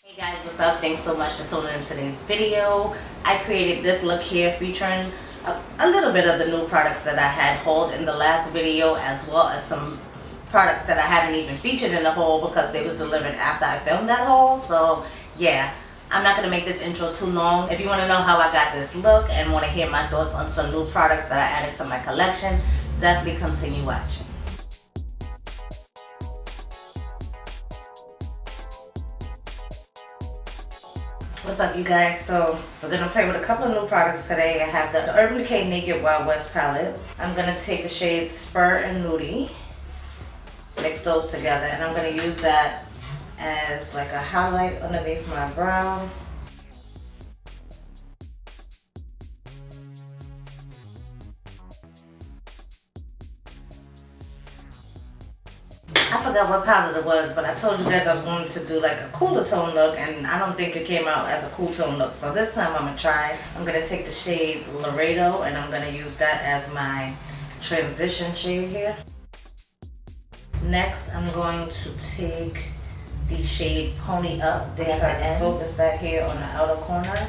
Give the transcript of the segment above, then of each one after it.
Hey guys, what's up? Thanks so much for tuning in today's video. I created this look here featuring a little bit of the new products that I had hauled in the last video, as well as some products that I haven't even featured in the haul because they was delivered after I filmed that haul. So yeah, I'm not going to make this intro too long. If you want to know how I got this look and want to hear my thoughts on some new products that I added to my collection, definitely continue watching. What's up, you guys? So we're gonna play with a couple of new products today. I have the Urban Decay Naked Wild West palette. I'm gonna take the shades Spur and Nudie, mix those together, and I'm gonna use that as like a highlight underneath my brow. I forgot what palette it was, but I told you guys I was going to do like a cooler tone look, and I don't think it came out as a cool tone look. So this time I'm going to try. I'm going to take the shade Laredo, and I'm going to use that as my transition shade here. Next, I'm going to take the shade Pony Up there and focus that here on the outer corner.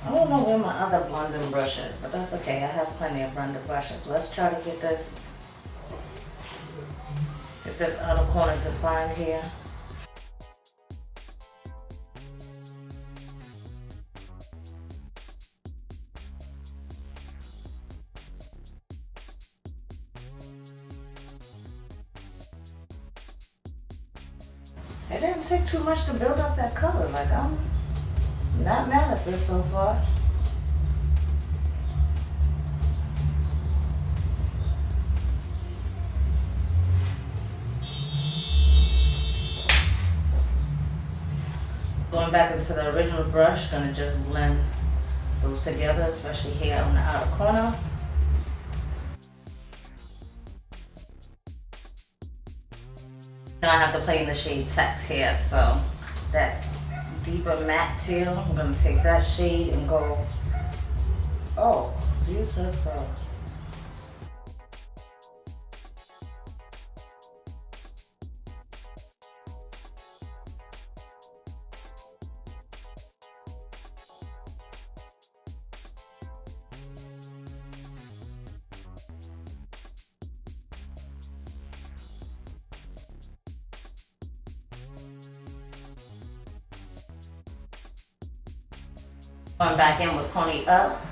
I don't know where my other blending brush is, but that's okay. I have plenty of blending brushes. Let's try to get this outer corner defined here. It didn't take too much to build up that color. Like, I'm not mad at this so far. Going back into the original brush, gonna just blend those together, especially here on the outer corner. Now I have to play in the shade Text here, so that deeper matte teal, I'm gonna take that shade and go, oh, beautiful. Going back in with Pony Up,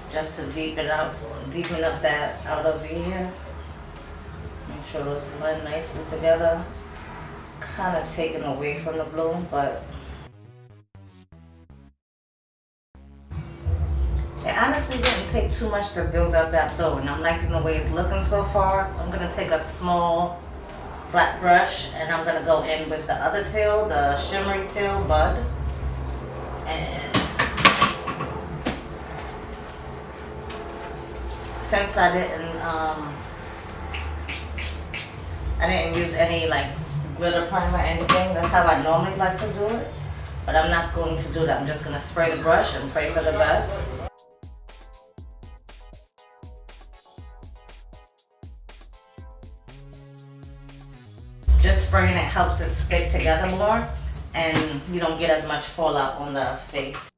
just to deepen up that outer V here. Make sure those blend nicely together. It's kind of taken away from the blue, but it honestly didn't take too much to build up that blue, and I'm liking the way it's looking so far. I'm gonna take a small flat brush and I'm gonna go in with the other teal, the shimmery teal Bud, and since I didn't use any like glitter primer or anything, that's how I normally like to do it. But I'm not going to do that. I'm just going to spray the brush and pray for the best. Just spraying it helps it stick together more, and you don't get as much fallout on the face.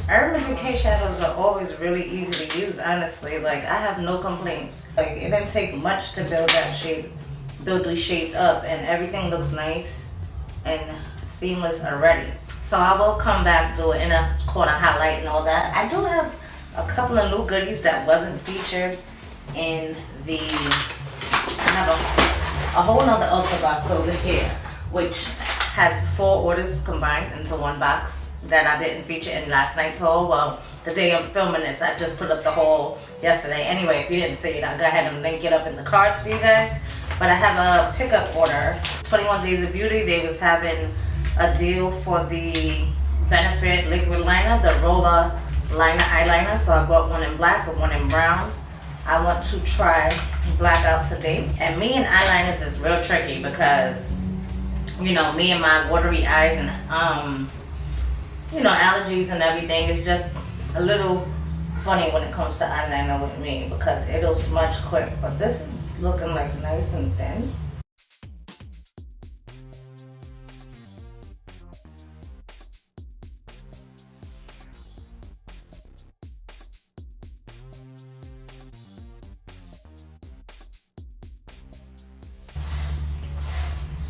Urban Decay shadows are always really easy to use, honestly. Like, I have no complaints. Like, it didn't take much to build that shape, build these shades up, and everything looks nice and seamless already. So I will come back, do an inner corner highlight and all that. I do have a couple of new goodies that wasn't featured in the, I have a whole nother Ultra box over here, which has 4 orders combined into one box that I didn't feature in last night's haul. Well, the day I'm filming this, I just put up the haul yesterday. Anyway, if you didn't see it, I'll go ahead and link it up in the cards for you guys. But I have a pickup order. 21 Days of Beauty, they was having a deal for the Benefit liquid liner, the roller liner eyeliner. So I bought one in black and one in brown. I want to try black out today. And me and eyeliners is real tricky because, you know, me and my watery eyes and you know, allergies and everything, is just a little funny when it comes to eyeliner with me because it'll smudge quick. But this is looking like nice and thin.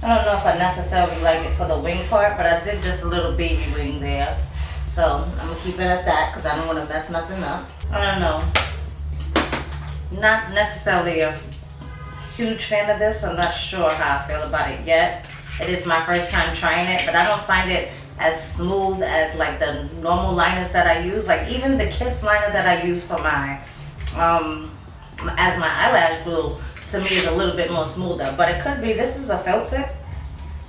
I don't know if I necessarily like it for the wing part, but I did just a little baby wing there. So I'm gonna keep it at that because I don't want to mess nothing up. I don't know. Not necessarily a huge fan of this. I'm not sure how I feel about it yet. It is my first time trying it, but I don't find it as smooth as like the normal liners that I use. Like even the Kiss liner that I use for my as my eyelash glue, to me is a little bit more smoother, but it could be this is a felt tip.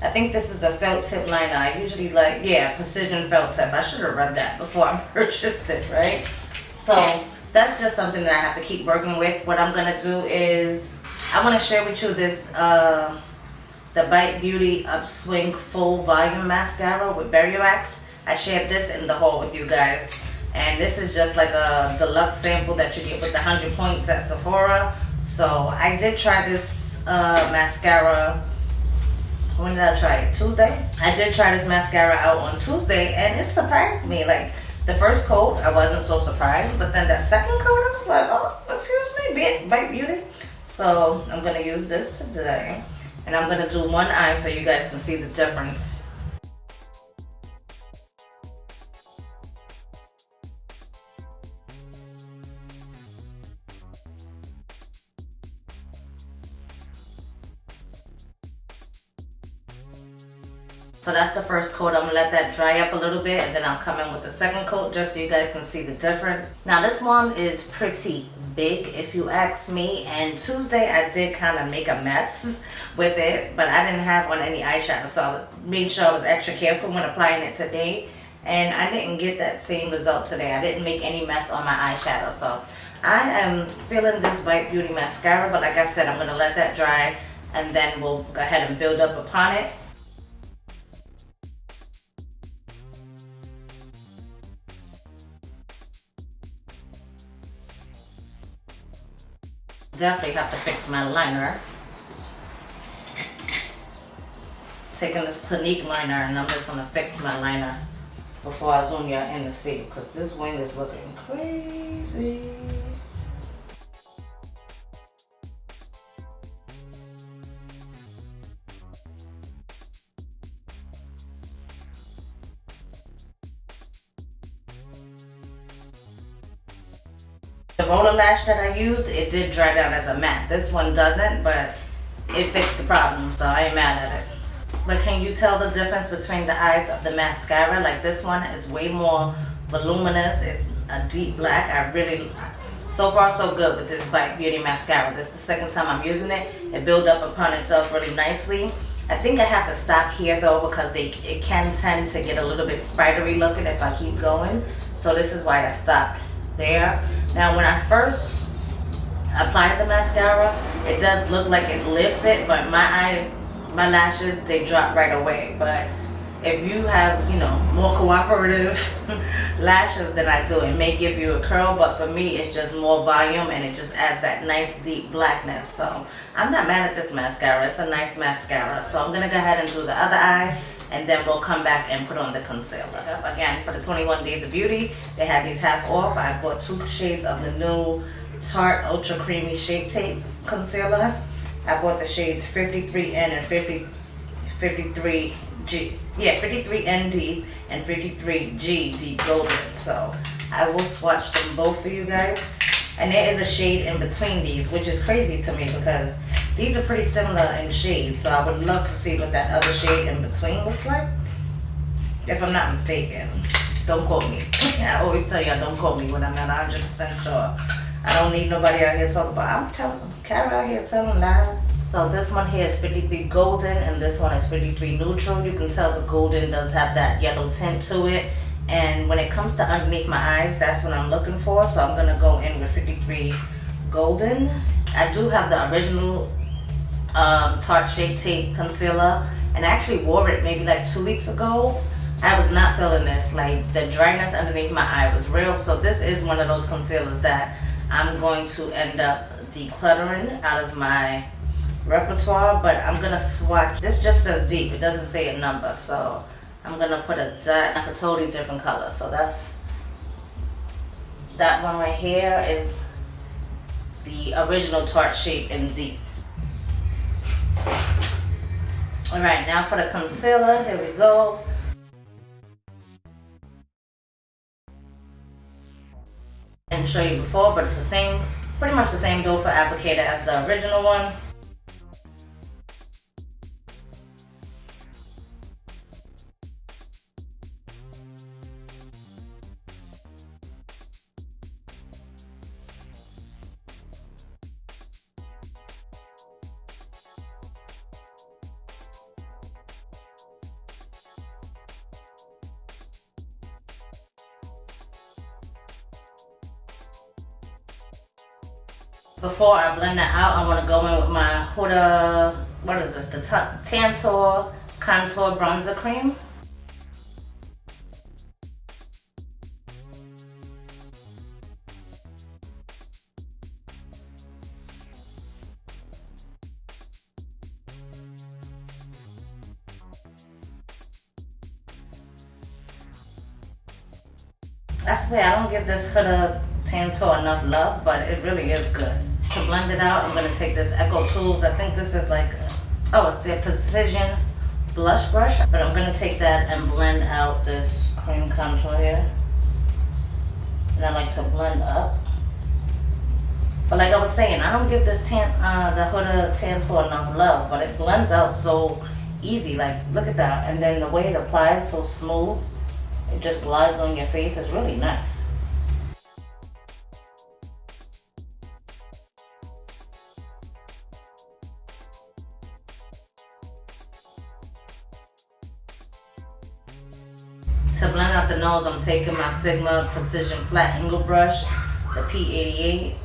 I think this is a felt tip liner. I usually like, yeah, precision felt tip. I should have read that before I purchased it, right? So that's just something that I have to keep working with. What I'm gonna do is I want to share with you this the Bite Beauty Upswing Full Volume Mascara with Berry Wax. I shared this in the haul with you guys, and this is just like a deluxe sample that you get with the 100 points at Sephora. So I did try this mascara. When did I try it? Tuesday? I did try this mascara out on Tuesday, and it surprised me. Like the first coat, I wasn't so surprised, but then the second coat, I was like, oh, excuse me, Bite Beauty. So I'm gonna use this today, and I'm gonna do one eye so you guys can see the difference. So that's the first coat. I'm gonna let that dry up a little bit, and then I'll come in with the second coat just so you guys can see the difference. Now this one is pretty big if you ask me, and Tuesday I did kind of make a mess with it, but I didn't have on any eyeshadow, so I made sure I was extra careful when applying it today, and I didn't get that same result today. I didn't make any mess on my eyeshadow, so I am feeling this Bite Beauty mascara, but like I said, I'm gonna let that dry, and then we'll go ahead and build up upon it. Definitely have to fix my liner. Taking this Clinique liner, and I'm just gonna fix my liner before I zoom you in to see, because this wing is looking crazy. The roller lash that I used, it did dry down as a matte. This one doesn't, but it fixed the problem, so I ain't mad at it. But can you tell the difference between the eyes of the mascara? Like this one is way more voluminous. It's a deep black. I really, so far so good with this Bite Beauty mascara. This is the second time I'm using it. It built up upon itself really nicely. I think I have to stop here though, because it can tend to get a little bit spidery looking if I keep going. So this is why I stopped there. Now when I first applied the mascara, it does look like it lifts it, but my lashes, they drop right away. But if you have, you know, more cooperative lashes than I do, it may give you a curl, but for me it's just more volume, and it just adds that nice deep blackness. So I'm not mad at this mascara. It's a nice mascara. So I'm gonna go ahead and do the other eye, and then we'll come back and put on the concealer. Again, for the 21 Days of Beauty, they had these half off. I bought 2 shades of the new Tarte Ultra Creamy Shape Tape Concealer. I bought the shades 53N and 53G. Yeah, 53ND and 53G Deep Golden. So I will swatch them both for you guys. And there is a shade in between these, which is crazy to me because these are pretty similar in shades. So I would love to see what that other shade in between looks like. If I'm not mistaken. Don't quote me. I always tell y'all don't quote me when I'm not 100% sure. I don't need nobody out here talking about, I'm telling, Cara out here telling lies. So this one here is 53 Golden, and this one is 53 Neutral. You can tell the Golden does have that yellow tint to it. And when it comes to underneath my eyes, that's what I'm looking for. So I'm gonna go in with 53 Golden. I do have the original Tarte Shape Tape Concealer, and I actually wore it maybe like 2 weeks ago. I was not feeling this. Like, the dryness underneath my eye was real. So this is one of those concealers that I'm going to end up decluttering out of my repertoire, but I'm gonna swatch. This just says deep, it doesn't say a number, so I'm gonna put a dot. That's a totally different color. So that's that one right here is the original Tarte Shape in deep. All right, now for the concealer, here we go. I didn't show you before, but it's the same, pretty much the same doe foot applicator as the original one. Before I blend that out, I want to go in with my Huda, what is this, the Tantor Contour Bronzer Cream. I swear I don't give this Huda Tantor enough love, but it really is good. To blend it out, I'm going to take this Echo Tools. I think this is like, oh, it's their Precision Blush Brush. But I'm going to take that and blend out this cream contour here. And I like to blend up. But like I was saying, I don't give this the Huda Tantor enough love, but it blends out so easy. Like, look at that. And then the way it applies so smooth. It just glides on your face. It's really nice. To blend out the nose, I'm taking my Sigma Precision Flat Angle Brush, the P88.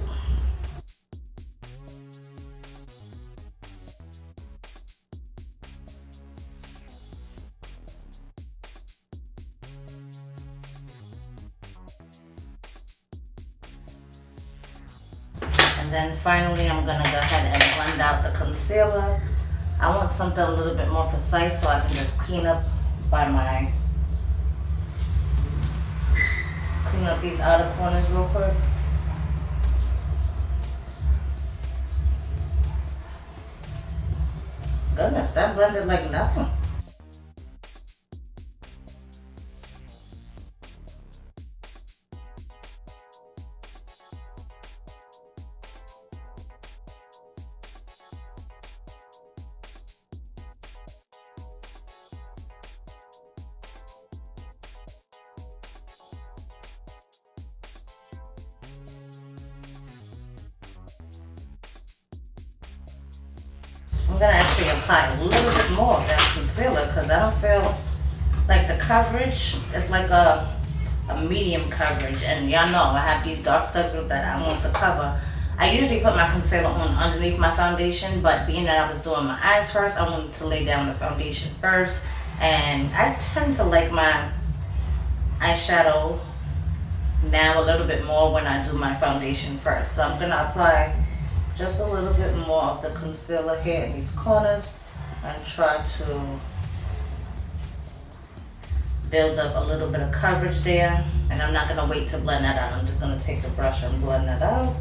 And then finally, I'm gonna go ahead and blend out the concealer. I want something a little bit more precise so I can just clean up these outer corners real quick. Goodness, that blended like nothing. I'm gonna actually apply a little bit more of that concealer because I don't feel like the coverage is like a medium coverage, and y'all know I have these dark circles that I want to cover. I usually put my concealer on underneath my foundation, but being that I was doing my eyes first, I wanted to lay down the foundation first, and I tend to like my eyeshadow now a little bit more when I do my foundation first. So I'm gonna apply just a little bit more of the concealer here in these corners and try to build up a little bit of coverage there. And I'm not gonna wait to blend that out. I'm just gonna take the brush and blend that out.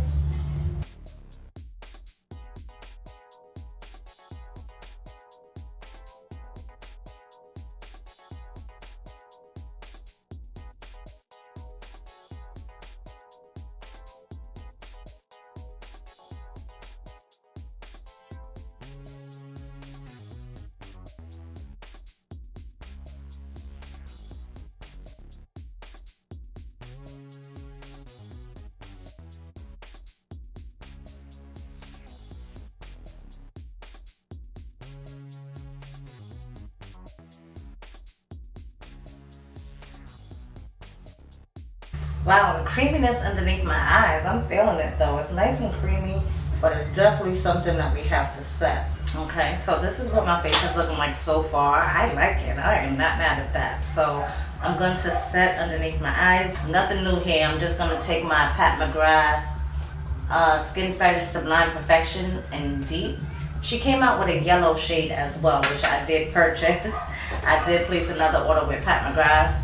Wow, the creaminess underneath my eyes. I'm feeling it though. It's nice and creamy, but it's definitely something that we have to set. Okay, so this is what my face is looking like so far. I like it. I am not mad at that. So I'm going to set underneath my eyes. Nothing new here. I'm just going to take my Pat McGrath Skin Fetish Sublime Perfection in Deep. She came out with a yellow shade as well, which I did purchase. I did place another order with Pat McGrath.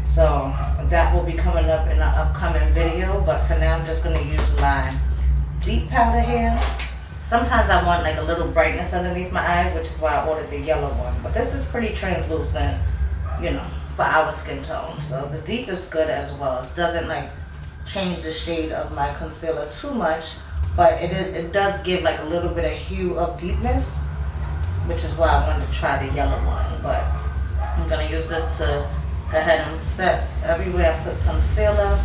So that will be coming up in an upcoming video. But for now, I'm just going to use my Deep powder here. Sometimes I want like a little brightness underneath my eyes, which is why I ordered the yellow one. But this is pretty translucent, you know, for our skin tone. So the Deep is good as well. It doesn't like change the shade of my concealer too much, but it does give like a little bit of hue of deepness, which is why I wanted to try the yellow one. But I'm going to use this to go ahead and set everywhere I put concealer.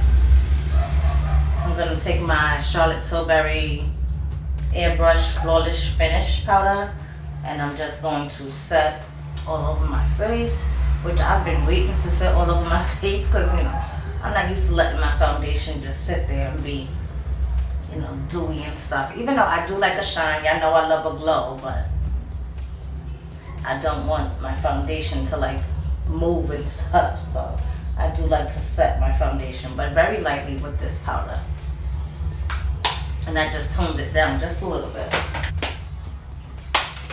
I'm going to take my Charlotte Tilbury Airbrush Flawless Finish powder, and I'm just going to set all over my face, which I've been waiting to set all over my face because, you know, I'm not used to letting my foundation just sit there and be, you know, dewy and stuff. Even though I do like a shine, y'all know I love a glow, but I don't want my foundation to like move and stuff. So I do like to set my foundation, but very lightly with this powder. And that just tones it down just a little bit.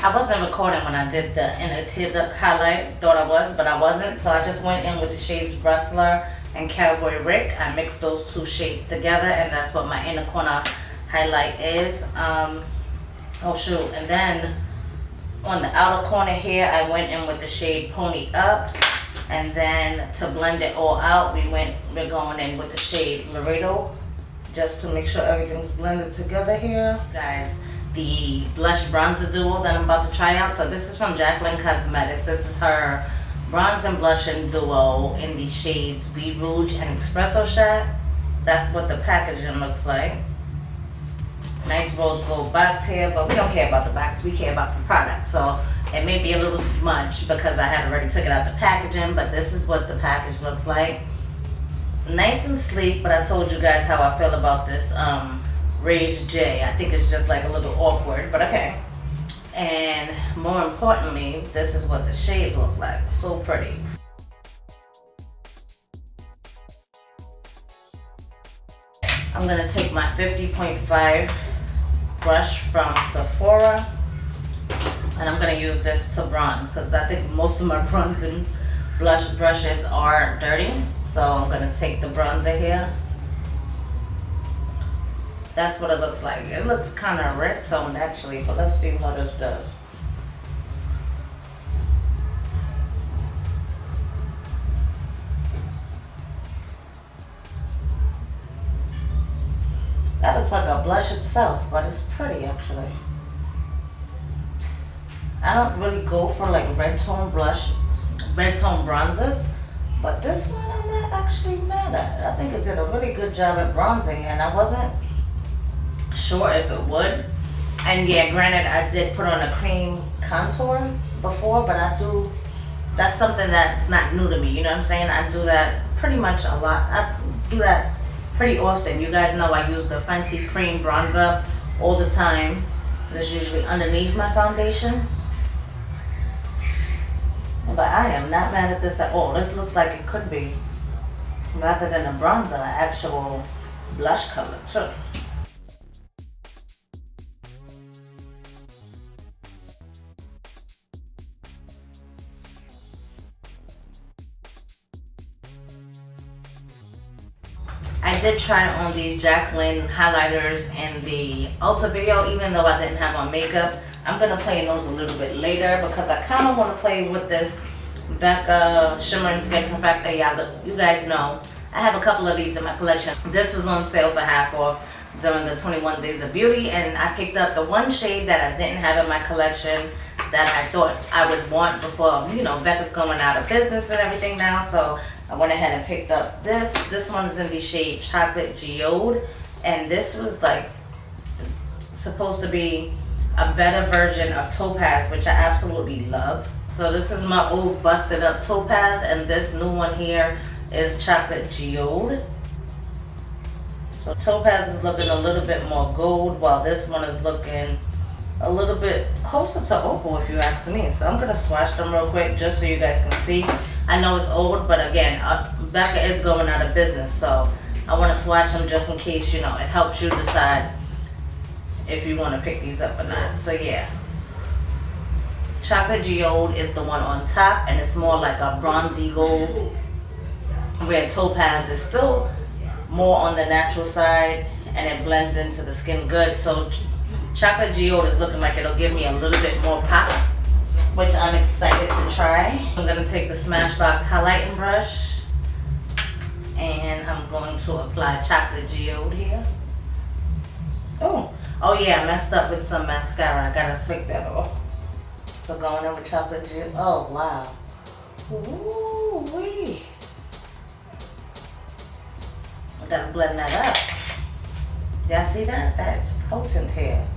I wasn't recording when I did the inner tear duct highlight. Thought I was, but I wasn't. So I just went in with the shades Rustler and Cowboy Rick. I mixed those two shades together, and that's what my inner corner highlight is. Oh shoot. And then on the outer corner here, I went in with the shade Pony Up. And then to blend it all out, we're going in with the shade Laredo, just to make sure everything's blended together here. Guys, the blush bronzer duo that I'm about to try out. So this is from Jaclyn Cosmetics. This is her bronze and blushing duo in the shades Be Rouge and Espresso Shot. That's what the packaging looks like. Nice rose gold box here, but we don't care about the box, we care about the product. So it may be a little smudged because I had already took it out the packaging, but this is what the package looks like. Nice and sleek, but I told you guys how I feel about this Rage J. I think it's just like a little awkward, but okay. And more importantly, this is what the shades look like. So pretty. I'm gonna take my 50.5 brush from Sephora, and I'm gonna use this to bronze because I think most of my bronzing blush brushes are dirty. So I'm gonna take the bronzer here. That's what it looks like. It looks kind of red toned actually, but let's see what this does. That looks like a blush itself, but it's pretty actually. I don't really go for like red tone bronzers, but this one I'm not actually mad at. I think it did a really good job at bronzing, and I wasn't sure if it would. And yeah, granted, I did put on a cream contour before, but that's something that's not new to me, you know what I'm saying? I do that pretty much a lot. I do that pretty often. You guys know I use the Fenty Cream Bronzer all the time. It's usually underneath my foundation. But I am not mad at this at all. This looks like it could be, rather than a bronzer, an actual blush color too. I did try on these Jaclyn highlighters in the Ulta video, even though I didn't have on makeup. I'm going to play in those a little bit later because I kind of want to play with this Becca Shimmering Skin Perfector. You guys know I have a couple of these in my collection. This was on sale for half off during the 21 Days of Beauty, and I picked up the one shade that I didn't have in my collection that I thought I would want before, you know, Becca's going out of business and everything now. So I went ahead and picked up this. This one's in the shade Chocolate Geode, and this was like supposed to be a better version of Topaz, which I absolutely love. So this is my old busted up Topaz, and this new one here is Chocolate Geode. So Topaz is looking a little bit more gold, while this one is looking a little bit closer to opal, if you ask me. So I'm gonna swatch them real quick just so you guys can see. I know it's old, but again, Becca is going out of business, so I want to swatch them just in case, you know, it helps you decide if you want to pick these up or not. So yeah, Chocolate Geode is the one on top, and it's more like a bronzy gold, where Topaz is still more on the natural side and it blends into the skin good. So Chocolate Geode is looking like it'll give me a little bit more pop, which I'm excited to try. I'm going to take the Smashbox highlighting brush and I'm going to apply Chocolate Geode here. Oh yeah, I messed up with some mascara. I gotta flick that off. So going in with Chocolate Geode. Oh wow. Ooh wee. I gotta blend that up. Y'all see that? That's potent here.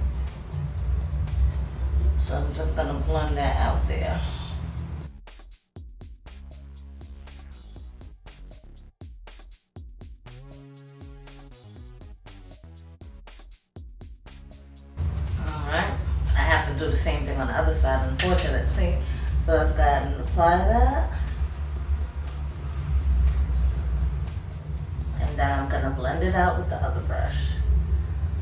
So I'm just gonna blend that out there. Alright, I have to do the same thing on the other side, unfortunately. So let's go ahead and apply that. And then I'm gonna blend it out with the other brush.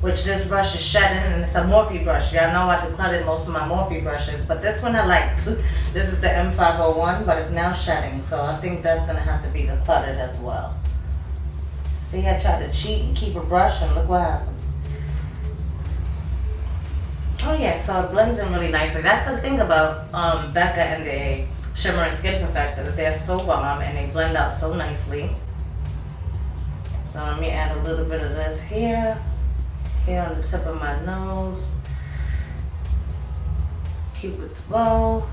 Which this brush is shedding, and it's a Morphe brush. Y'all know I decluttered most of my Morphe brushes, but this one I like. This is the M501, but it's now shedding, so I think that's gonna have to be decluttered as well. See, I tried to cheat and keep a brush, and look what happened. Oh yeah, so it blends in really nicely. That's the thing about Becca and the Shimmer and Skin Perfectors. They're so bomb, and they blend out so nicely. So let me add a little bit of this here on the tip of my nose. Cupid's bow.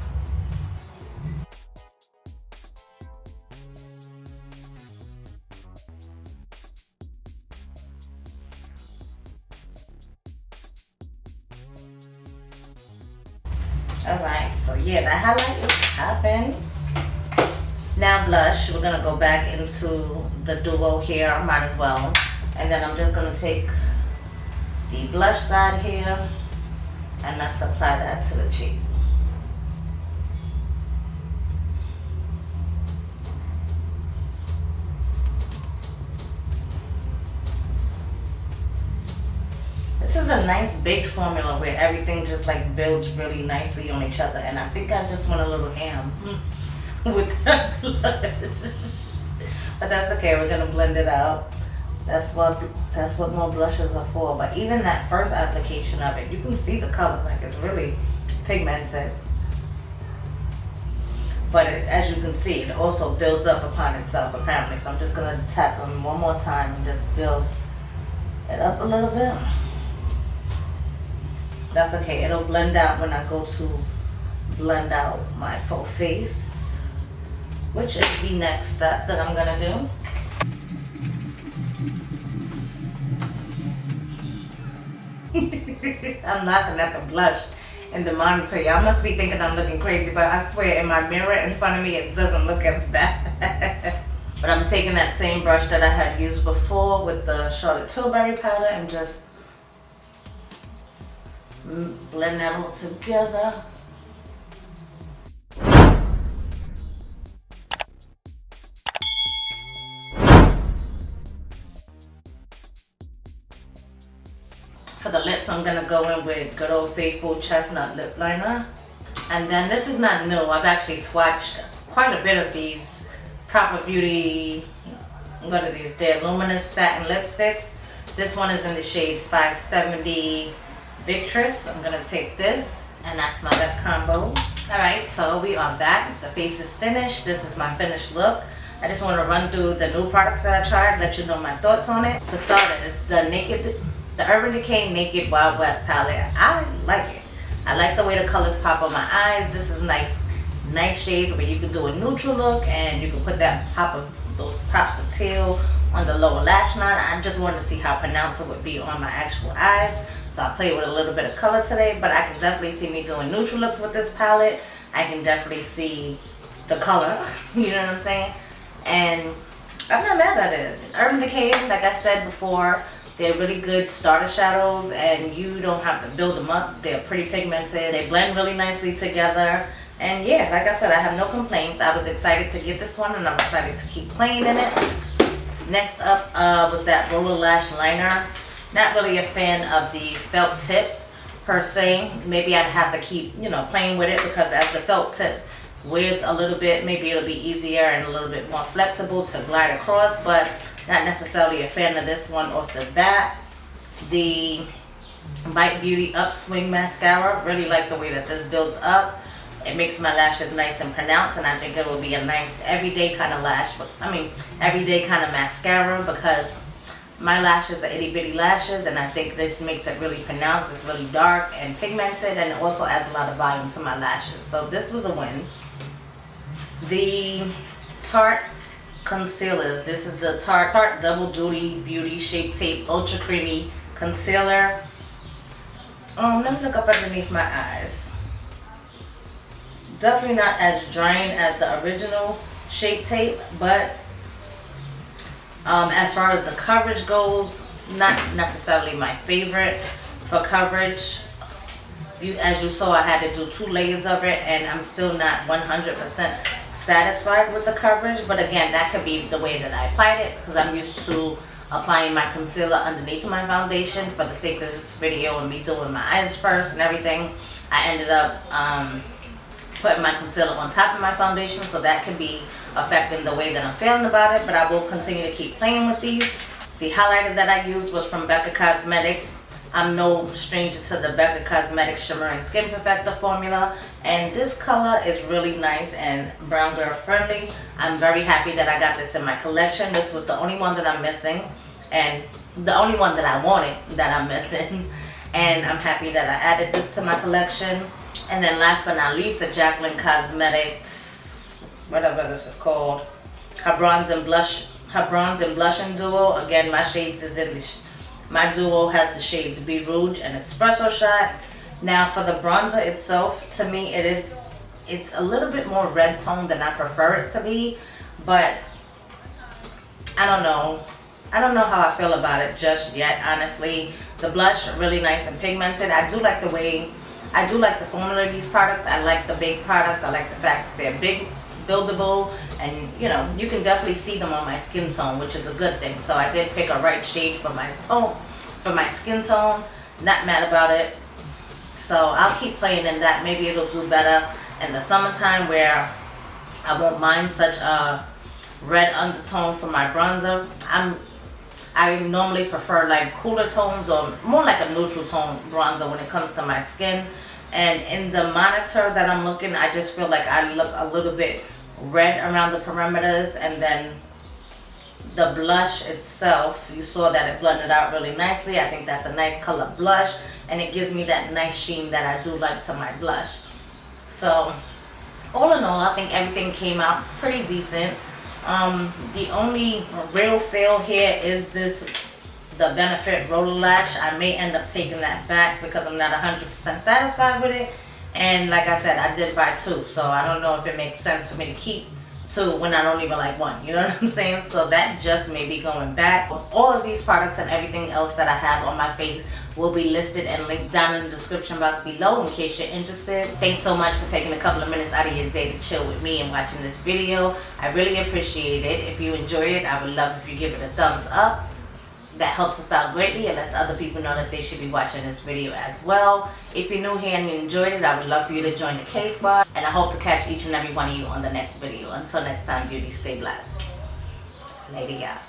Alright, so yeah, the highlight is popping. Now blush, we're gonna go back into the duo here, might as well. And then I'm just gonna take the blush side here and let's apply that to the cheek. This is a nice big formula where everything just like builds really nicely on each other, and I think I just went a little ham with that blush. But that's okay, we're gonna blend it out. That's what more blushes are for. But even that first application of it, you can see the color, like it's really pigmented. But as you can see, it also builds up upon itself apparently. So I'm just gonna tap them one more time and just build it up a little bit. That's okay, it'll blend out when I go to blend out my full face, which is the next step that I'm gonna do. I'm laughing at the blush in the monitor. Y'all must be thinking I'm looking crazy, but I swear in my mirror in front of me it doesn't look as bad. But I'm taking that same brush that I had used before with the Charlotte Tilbury powder and just blend that all together. For the lips, I'm gonna go in with good old faithful chestnut lip liner. And then this is not new. I've actually swatched quite a bit of these Proper Beauty, what are these? They're luminous satin lipsticks. This one is in the shade 570 Victress. I'm gonna take this, and that's my lip combo. Alright, so we are back. The face is finished. This is my finished look. I just want to run through the new products that I tried, let you know my thoughts on it. For starters, the Urban Decay Naked Wild West palette. I like it. I like the way the colors pop on my eyes. This is nice shades where you can do a neutral look and you can put those pops of teal on the lower lash line. I just wanted to see how pronounced it would be on my actual eyes. So I played with a little bit of color today, but I can definitely see me doing neutral looks with this palette. I can definitely see the color, you know what I'm saying? And I'm not mad at it. Urban Decay, like I said before, They're really good starter shadows and you don't have to build them up. They're pretty pigmented. They blend really nicely together. And yeah, like I said, I have no complaints. I was excited to get this one and I'm excited to keep playing in it. Next up was that roller lash liner. Not really a fan of the felt tip per se. Maybe I'd have to keep, you know, playing with it because as the felt tip wears a little bit, maybe it'll be easier and a little bit more flexible to glide across, but not necessarily a fan of this one off the bat. The Bite Beauty Upswing Mascara, really like the way that this builds up. It makes my lashes nice and pronounced, and I think it will be a nice everyday kind of everyday kind of mascara because my lashes are itty bitty lashes, and I think this makes it really pronounced. It's really dark and pigmented, and it also adds a lot of volume to my lashes. So this was a win. The Tarte concealers. This is the Tarte Double Duty Beauty Shape Tape Ultra Creamy Concealer. Let me look up underneath my eyes. Definitely not as drying as the original Shape Tape, but as far as the coverage goes, not necessarily my favorite for coverage. As you saw, I had to do 2 layers of it, and I'm still not 100% satisfied with the coverage. But again, that could be the way that I applied it because I'm used to applying my concealer underneath my foundation. For the sake of this video and me doing my eyes first and everything, I ended up putting my concealer on top of my foundation, so that could be affecting the way that I'm feeling about it, but I will continue to keep playing with these. The highlighter that I used was from Becca Cosmetics. I'm no stranger to the Becca Cosmetics Shimmering Skin Perfector formula, and this color is really nice and brown girl friendly. I'm very happy that I got this in my collection. This was the only one that I'm missing, and the only one that I wanted that I'm missing, and I'm happy that I added this to my collection. And then last but not least, the Jaclyn Cosmetics, whatever this is called, her bronze and blushing duo. Again, my shades is in my duo has the shades Be Rouge and Espresso Shot. Now for the bronzer itself, to me it's a little bit more red tone than I prefer it to be, but I don't know how I feel about it just yet, honestly. The blush, really nice and pigmented. I do like the formula of these products. I like the big products. I like the fact that they're big, buildable, and you know, you can definitely see them on my skin tone, which is a good thing. So I did pick a right shade for my tone, for my skin tone. Not mad about it. So I'll keep playing in that. Maybe it'll do better in the summertime where I won't mind such a red undertone for my bronzer. I normally prefer like cooler tones or more like a neutral tone bronzer when it comes to my skin. And in the monitor that I'm looking, I just feel like I look a little bit red around the perimeters. And then the blush itself, you saw that it blended out really nicely. I think that's a nice color blush, and it gives me that nice sheen that I do like to my blush. So all in all, I think everything came out pretty decent. The only real fail here is the Benefit Roller Lash. I may end up taking that back because I'm not 100% satisfied with it. And like I said, I did buy 2, so I don't know if it makes sense for me to keep 2 when I don't even like 1. You know what I'm saying? So that just may be going back. All of these products and everything else that I have on my face will be listed and linked down in the description box below in case you're interested. Thanks so much for taking a couple of minutes out of your day to chill with me and watching this video. I really appreciate it. If you enjoyed it, I would love if you give it a thumbs up. That helps us out greatly and lets other people know that they should be watching this video as well. If you're new here and you enjoyed it, I would love for you to join the K Squad, and I hope to catch each and every one of you on the next video. Until next time, beauty, stay blessed. Lady out.